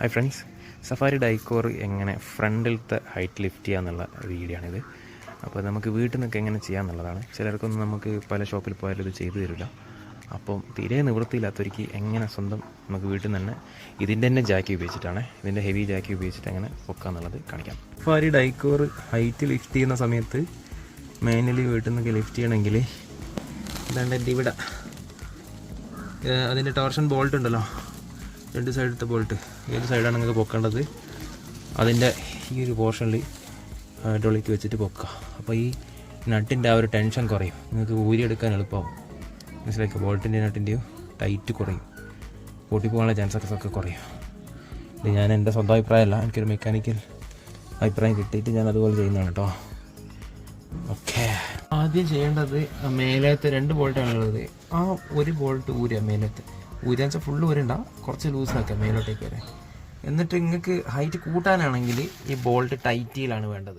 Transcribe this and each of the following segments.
Hi friends, safari Dicor എങ്ങനെ ഫ്രണ്ടിലത്തെ height lift ചെയ്യാന്നുള്ള video ആണിത്. അപ്പോൾ നമുക്ക് വീട്ടിൽ നിന്നൊക്കെ എങ്ങനെ ചെയ്യാമെന്നുള്ളതാണ്. ചിലർക്കൊന്നും നമുക്ക് പല ഷോപ്പിൽ പോയാലും ഇത് ചെയ്തു തരില്ല. അപ്പം തീരെ നിവൃത്തിയില്ലാത്തവർക്ക് എങ്ങനെ സ്വന്തം നമുക്ക് വീട്ടിൽ നിന്ന് തന്നെ ഇതിൻ്റെ തന്നെ ജാക്കി ഉപയോഗിച്ചിട്ടാണ്, ഇതിൻ്റെ ഹെവി ജാക്കി ഉപയോഗിച്ചിട്ട് എങ്ങനെ പൊക്കാന്നുള്ളത് കാണിക്കാം. സഫാരി ഡൈക്കോർ ഹൈറ്റ് ലിഫ്റ്റ് ചെയ്യുന്ന സമയത്ത് മാനുവലി വീട്ടിൽ നിന്നൊക്കെ ലിഫ്റ്റ് ചെയ്യണമെങ്കിൽ ഇതാണ്ട് എൻ്റെ ഇവിടെ അതിൻ്റെ ടോർഷൻ ബോൾട്ട് ഉണ്ടല്ലോ, രണ്ട് സൈഡത്തെ ബോൾട്ട്, ഏത് സൈഡാണ് നിങ്ങൾക്ക് പൊക്കേണ്ടത് അതിൻ്റെ ഈ ഒരു പോർഷനിൽ ഹൈഡ്രോളിക് വെച്ചിട്ട് പൊക്കുക. അപ്പോൾ ഈ നട്ടിൻ്റെ ആ ഒരു ടെൻഷൻ കുറയും, നിങ്ങൾക്ക് ഊരിയെടുക്കാൻ എളുപ്പമാവും. മനസ്സിലാക്കുക, ബോൾട്ടിൻ്റെ നട്ടിൻ്റെയോ ടൈറ്റ് കുറയും, പൊട്ടിപ്പോകാനുള്ള ചാൻസസ് ഒക്കെ കുറയും. ഇത് ഞാൻ എൻ്റെ സ്വന്തം അഭിപ്രായമല്ല, എനിക്കൊരു മെക്കാനിക്കൽ അഭിപ്രായം കിട്ടിയിട്ട് ഞാൻ അതുപോലെ ചെയ്യുന്നതാണ് കേട്ടോ. ഓക്കെ, ആദ്യം ചെയ്യേണ്ടത് മേലത്തെ 2 ബോൾട്ടാണുള്ളത്. ആ ഒരു ബോൾട്ട് ഊരുക, മേലത്തെ ഊരാന്ന് വെച്ചാൽ ഫുള്ള് ഊരണ്ട, കുറച്ച് ലൂസാക്കുക മേലോട്ടേക്ക് വരെ. എന്നിട്ട് നിങ്ങൾക്ക് ഹൈറ്റ് കൂട്ടാനാണെങ്കിൽ ഈ ബോൾട്ട് ടൈറ്റിയിലാണ് വേണ്ടത്.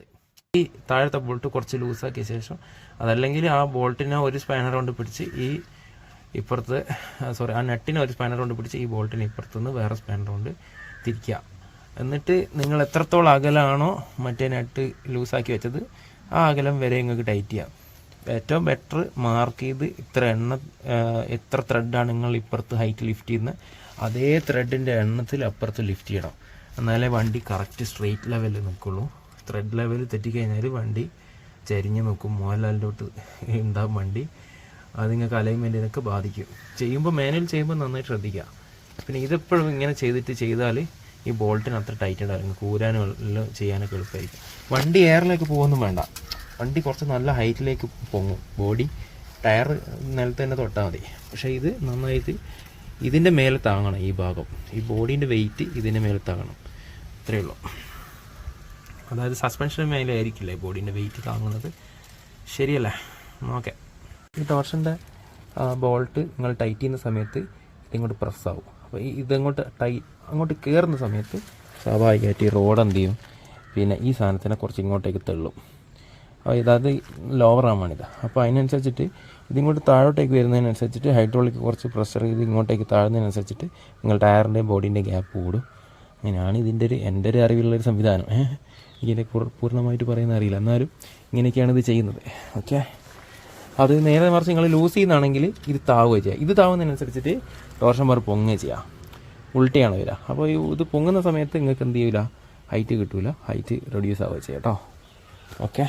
ഈ താഴത്തെ ബോൾട്ട് കുറച്ച് ലൂസാക്കിയ ശേഷം, അതല്ലെങ്കിൽ ആ ബോൾട്ടിനെ ഒരു സ്പാനർ കൊണ്ട് പിടിച്ച് ഈ ഇപ്പുറത്ത് ആ നട്ടിനെ ഒരു സ്പാനർ കൊണ്ട് പിടിച്ച് ഈ ബോൾട്ടിനെ ഇപ്പുറത്തുനിന്ന് വേറെ സ്പാനർ കൊണ്ട് തിരിക്കുക. എന്നിട്ട് നിങ്ങൾ എത്രത്തോളം അകലാണോ മറ്റേ നട്ട് ലൂസാക്കി വെച്ചത് ആ അകലം വരെ നിങ്ങൾക്ക് ടൈറ്റ് ചെയ്യാം. ഏറ്റവും ബെറ്റർ മാർക്ക് ചെയ്ത് എത്ര ത്രെഡാണ് നിങ്ങൾ ഇപ്പുറത്ത് ഹൈറ്റ് ലിഫ്റ്റ് ചെയ്യുന്നത് അതേ ത്രെഡിൻ്റെ എണ്ണത്തിൽ അപ്പുറത്ത് ലിഫ്റ്റ് ചെയ്യണം. എന്നാലേ വണ്ടി കറക്റ്റ് സ്ട്രെയിറ്റ് ലെവലിൽ നിൽക്കുള്ളൂ. ത്രെഡ് ലെവൽ തെറ്റിക്കഴിഞ്ഞാൽ വണ്ടി ചരിഞ്ഞ് നിൽക്കും, മോഹൻലാലിലോട്ട് ഉണ്ടാകും വണ്ടി. അത് നിങ്ങൾക്ക് അലൈൻമെൻറ്റിനൊക്കെ ബാധിക്കും. മാനുവൽ ചെയ്യുമ്പോൾ നന്നായിട്ട് ശ്രദ്ധിക്കുക. പിന്നെ ഇതെപ്പോഴും ഇങ്ങനെ ചെയ്താൽ ഈ ബോൾട്ടിന് അത്ര ടൈറ്റ് ഉണ്ടാവും, നിങ്ങൾക്ക് ഊരാനും എല്ലാം ചെയ്യാനൊക്കെ എളുപ്പമായിരിക്കും. വണ്ടി എയറിലേക്ക് പോകുമൊന്നും വേണ്ട, വണ്ടി കുറച്ച് നല്ല ഹൈറ്റിലേക്ക് പൊങ്ങും. ബോഡി ടയർ നിലത്ത് തന്നെ തൊട്ടാൽ മതി. പക്ഷേ ഇത് നന്നായിട്ട് ഇതിൻ്റെ മേലെ താങ്ങണം. ഈ ഭാഗം, ഈ ബോഡീൻ്റെ വെയിറ്റ് ഇതിൻ്റെ മേലെ താങ്ങണം, അത്രയേ ഉള്ളൂ. അതായത് സസ്പെൻഷന് മേലെ ആയിരിക്കില്ലേ ബോഡീൻ്റെ വെയിറ്റ് താങ്ങുന്നത്, ശരിയല്ലേ? ഓക്കെ, ഈ ടോർഷൻ്റെ ബോൾട്ട് നിങ്ങൾ ടൈറ്റ് ചെയ്യുന്ന സമയത്ത് ഇതിങ്ങോട്ട് പ്രസ് ആവും. അപ്പോൾ ഇതങ്ങോട്ട് അങ്ങോട്ട് കയറുന്ന സമയത്ത് സ്വാഭാവികമായിട്ട് ഈ റോഡ് എന്ത് ചെയ്യും, പിന്നെ ഈ സാധനത്തിനെ കുറച്ച് ഇങ്ങോട്ടേക്ക് തള്ളും. അതായത് ലോവർ ആമാണിത്. അപ്പോൾ അതിനനുസരിച്ചിട്ട് ഇതിങ്ങോട്ട് താഴോട്ടേക്ക് വരുന്നതിനനുസരിച്ചിട്ട് ഹൈഡ്രോളിക് കുറച്ച് പ്രഷർ ചെയ്ത് ഇങ്ങോട്ടേക്ക് താഴുന്നതിനനുസരിച്ചിട്ട് നിങ്ങൾ ടയറിൻ്റെയും ബോഡീൻ്റെയും ഗ്യാപ്പ് കൂടും. അങ്ങനെയാണ് ഇതിൻ്റെ എൻ്റെ ഒരു അറിവിലുള്ളൊരു സംവിധാനം. ഇതിനെ പൂർണ്ണമായിട്ട് പറയുന്ന അറിയില്ല, എന്നാലും ഇങ്ങനെയൊക്കെയാണ് ഇത് ചെയ്യുന്നത്. ഓക്കെ, അത് നേരെ മറിച്ച് നിങ്ങൾ ലൂസ് ചെയ്യുന്നതാണെങ്കിൽ ഇത് താവുകയും ചെയ്യുക. ഇത് താവുന്നതിനനുസരിച്ചിട്ട് ടോർഷൻ ബാർ പൊങ്ങുകയും ചെയ്യുക, ഉൾട്ടയാണ് വരിക. അപ്പോൾ ഇത് പൊങ്ങുന്ന സമയത്ത് നിങ്ങൾക്ക് എന്ത് ചെയ്യില്ല, ഹൈറ്റ് കിട്ടില്ല, ഹൈറ്റ് റെഡ്യൂസ് ആവുകയും ചെയ്യാം കേട്ടോ. ഓക്കെ.